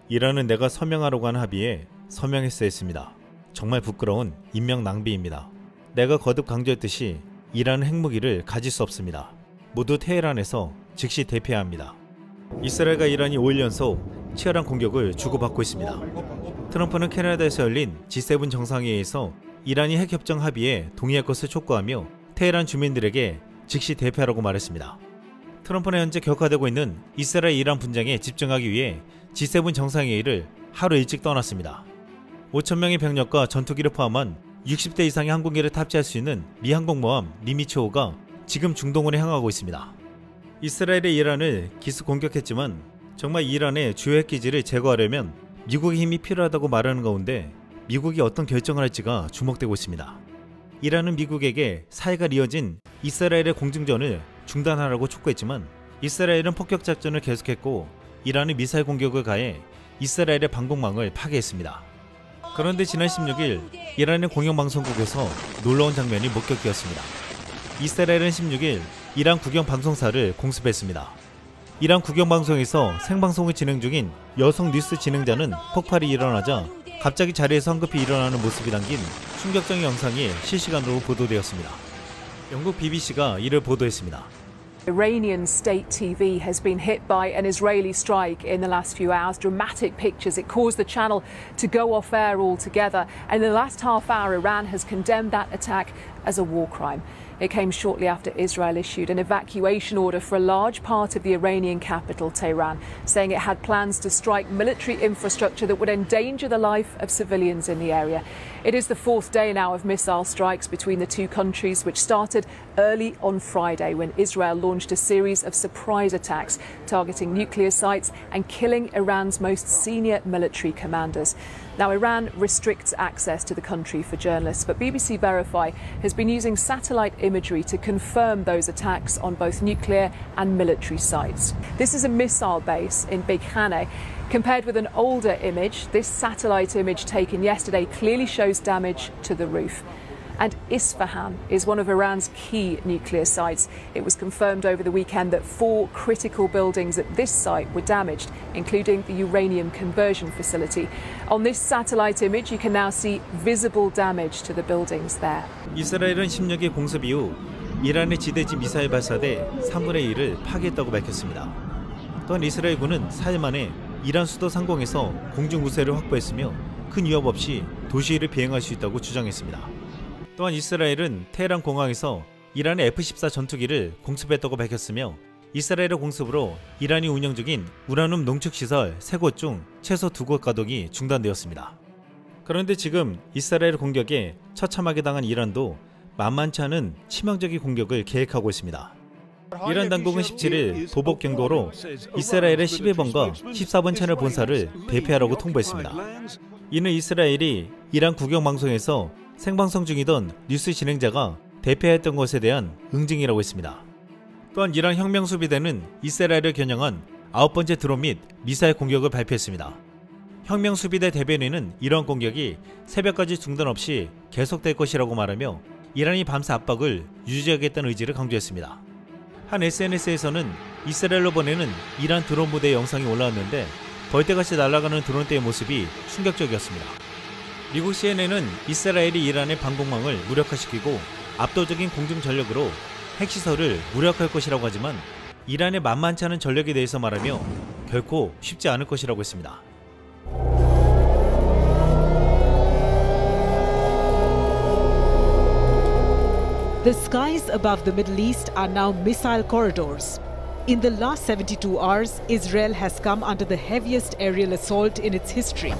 이란은 내가 서명하려고 한 합의에 서명했어야 했습니다. 정말 부끄러운 인명 낭비입니다. 내가 거듭 강조했듯이 이란은 핵무기를 가질 수 없습니다. 모두 테헤란에서 즉시 대피해야 합니다. 이스라엘과 이란이 5일 연속 치열한 공격을 주고받고 있습니다. 트럼프는 캐나다에서 열린 G7 정상회의에서 이란이 핵협정 합의에 동의할 것을 촉구하며 테헤란 주민들에게 즉시 대피하라고 말했습니다. 트럼프는 현재 격화되고 있는 이스라엘-이란 분쟁에 집중하기 위해 G7 정상회의를 하루 일찍 떠났습니다. 5,000명의 병력과 전투기를 포함한 60대 이상의 항공기를 탑재할 수 있는 미 항공모함 니미츠호가 지금 중동으로 향하고 있습니다. 이스라엘이 이란을 기습 공격했지만 정말 이란의 주요 핵기지를 제거하려면 미국의 힘이 필요하다고 말하는 가운데 미국이 어떤 결정을 할지가 주목되고 있습니다. 이란은 미국에게 4일간 이어진 이스라엘의 공중전을 중단하라고 촉구했지만 이스라엘은 폭격작전을 계속했고 이란은 미사일 공격을 가해 이스라엘의 방공망을 파괴했습니다. 그런데 지난 16일 이란의 공영방송국에서 놀라운 장면이 목격되었습니다. 이스라엘은 16일 이란 국영방송사를 공습했습니다. 이란 국영방송에서 생방송을 진행 중인 여성 뉴스 진행자는 폭발이 일어나자 갑자기 자리에서 황급히 일어나는 모습이 담긴 충격적인 영상이 실시간으로 보도되었습니다. 영국 BBC가 이를 보도했습니다. Iranian state TV has been hit by an Israeli strike in the last few hours. Dramatic pictures. It caused the channel to go off air altogether. And in the last half hour, Iran has condemned that attack as a war crime. It came shortly after Israel issued an evacuation order for a large part of the Iranian capital, Tehran, saying it had plans to strike military infrastructure that would endanger the life of civilians in the area. It is the fourth day now of missile strikes between the two countries, which started early on Friday when Israel launched a series of surprise attacks targeting nuclear sites and killing Iran's most senior military commanders. Now, Iran restricts access to the country for journalists, but BBC Verify has been using satellite imagery to confirm those attacks on both nuclear and military sites. This is a missile base in Big Haneh. Compared with an older image, this satellite image taken yesterday clearly shows damage to the roof. And Isfahan is one of Iran's key nuclear sites. It was confirmed over the weekend that 4 critical buildings at this site were damaged, including the uranium conversion facility. On this satellite image, you can now see visible damage to the buildings there. 이스라엘은 16일 공습 이후 이란의 지대지 미사일 발사대 3분의 1을 파괴했다고 밝혔습니다. 또한 이스라엘군은 4일 만에 이란 수도 상공에서 공중 우세를 확보했으며 큰 위협 없이 도시위를 비행할 수 있다고 주장했습니다. 또한 이스라엘은 테헤란 공항에서 이란의 F-14 전투기를 공습했다고 밝혔으며 이스라엘의 공습으로 이란이 운영 중인 우라늄 농축시설 3곳 중 최소 2곳 가동이 중단되었습니다. 그런데 지금 이스라엘 공격에 처참하게 당한 이란도 만만치 않은 치명적인 공격을 계획하고 있습니다. 이란 당국은 17일 보복 경고로 이스라엘의 11번과 14번 채널 본사를 대피하라고 통보했습니다. 이는 이스라엘이 이란 국영방송에서 생방송 중이던 뉴스 진행자가 대피했던 것에 대한 응징이라고 했습니다. 또한 이란 혁명수비대는 이스라엘을 겨냥한 9번째 드론 및 미사일 공격을 발표했습니다. 혁명수비대 대변인은 이런 공격이 새벽까지 중단 없이 계속될 것이라고 말하며 이란이 밤새 압박을 유지하겠다는 의지를 강조했습니다. 한 SNS에서는 이스라엘로 보내는 이란 드론 부대의 영상이 올라왔는데 벌떼같이 날아가는 드론대의 모습이 충격적이었습니다. 미국 CNN은 이스라엘이 이란의 방공망을 무력화시키고 압도적인 공중 전력으로 핵시설을 무력화할 것이라고 하지만 이란의 만만치 않은 전력에 대해서 말하며 결코 쉽지 않을 것이라고 했습니다. The skies above the Middle East are now missile corridors. In the last 72 hours, Israel has come under the heaviest aerial assault in its history.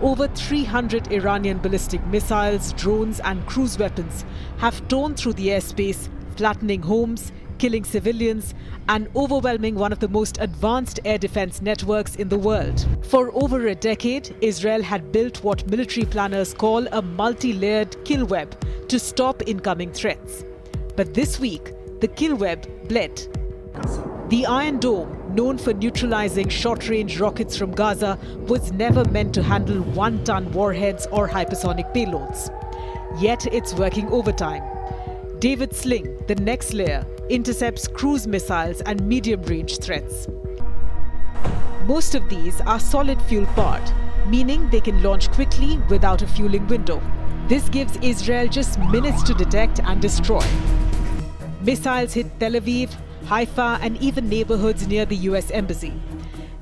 Over 300 Iranian ballistic missiles, drones and cruise weapons have torn through the airspace, flattening homes, killing civilians and overwhelming one of the most advanced air defense networks in the world. For over a decade, Israel had built what military planners call a multi-layered kill web to stop incoming threats. But this week, the kill web bled. The Iron Dome, known for neutralizing short-range rockets from Gaza, was never meant to handle 1-ton warheads or hypersonic payloads. Yet it's working overtime. David Sling, the next layer, intercepts cruise missiles and medium-range threats. Most of these are solid fuel powered, meaning they can launch quickly without a fueling window. This gives Israel just minutes to detect and destroy. Missiles hit Tel Aviv, Haifa, and even neighborhoods near the US Embassy.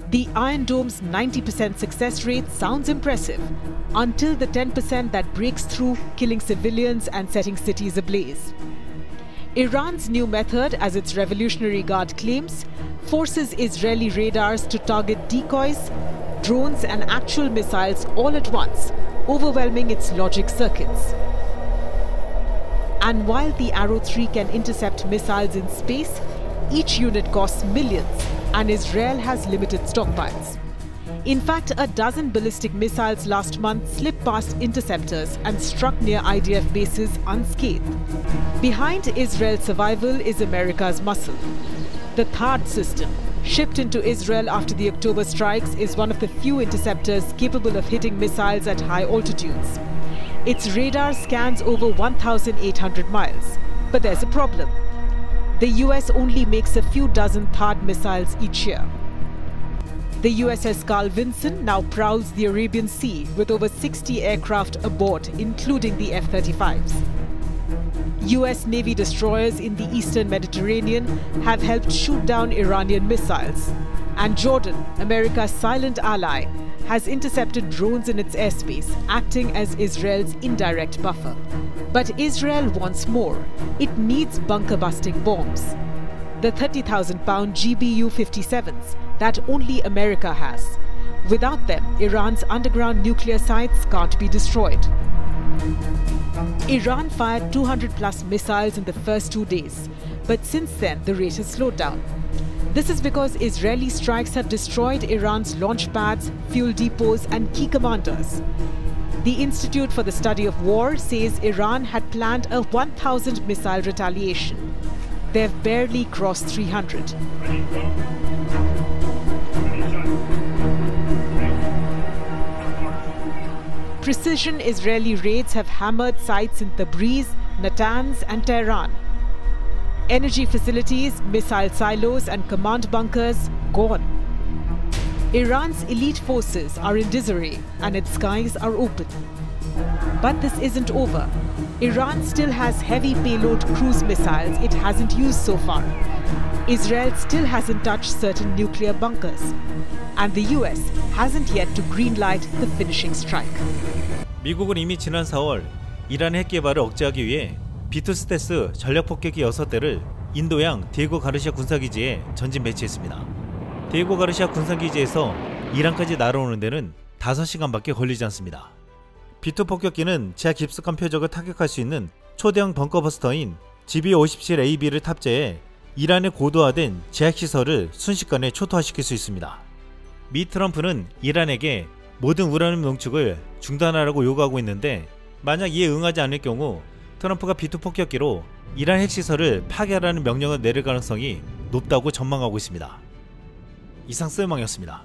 The Iron Dome's 90% success rate sounds impressive, until the 10% that breaks through, killing civilians and setting cities ablaze. Iran's new method, as its Revolutionary Guard claims, forces Israeli radars to target decoys, drones and actual missiles all at once, overwhelming its logic circuits. And while the Arrow 3 can intercept missiles in space, each unit costs millions, and Israel has limited stockpiles. In fact, a dozen ballistic missiles last month slipped past interceptors and struck near IDF bases unscathed. Behind Israel's survival is America's muscle. The THAAD system, shipped into Israel after the October strikes, is one of the few interceptors capable of hitting missiles at high altitudes. Its radar scans over 1,800 miles. But there's a problem. The US only makes a few dozen THAAD missiles each year. The USS Carl Vinson now prowls the Arabian Sea with over 60 aircraft aboard, including the F-35s. US Navy destroyers in the Eastern Mediterranean have helped shoot down Iranian missiles. And Jordan, America's silent ally, has intercepted drones in its airspace, acting as Israel's indirect buffer. But Israel wants more. It needs bunker-busting bombs. The 30,000-pound GBU-57s that only America has. Without them, Iran's underground nuclear sites can't be destroyed. Iran fired 200-plus missiles in the first 2 days, but since then the rate has slowed down. This is because Israeli strikes have destroyed Iran's launch pads, fuel depots and key commanders. The Institute for the Study of War says Iran had planned a 1,000 missile retaliation. They've barely crossed 300. Precision Israeli raids have hammered sites in Tabriz, Natanz and Tehran. Energy facilities, missile silos and command bunkers gone. Iran's elite forces are in disarray and its skies are open. But this isn't over. Iran still has heavy payload cruise missiles it hasn't used so far. Israel still hasn't touched certain nuclear bunkers. And the US hasn't yet to greenlight the finishing strike. 미국은 이미 지난 4월 이란의 핵 개발을 억제하기 위해 B-2 스텔스 전략 폭격기 6대를 인도양 디에고 가르시아 군사기지에 전진 배치했습니다. 디에고 가르시아 군사기지에서 이란까지 날아오는 데는 5시간밖에 걸리지 않습니다. B-2 폭격기는 지하 깊숙한 표적을 타격할 수 있는 초대형 벙커버스터인 GB-57AB를 탑재해 이란의 고도화된 지하시설을 순식간에 초토화시킬 수 있습니다. 미 트럼프는 이란에게 모든 우라늄 농축을 중단하라고 요구하고 있는데, 만약 이에 응하지 않을 경우 트럼프가 B-2 폭격기로 이란 핵시설을 파괴하라는 명령을 내릴 가능성이 높다고 전망하고 있습니다. 이상 쓸망이었습니다.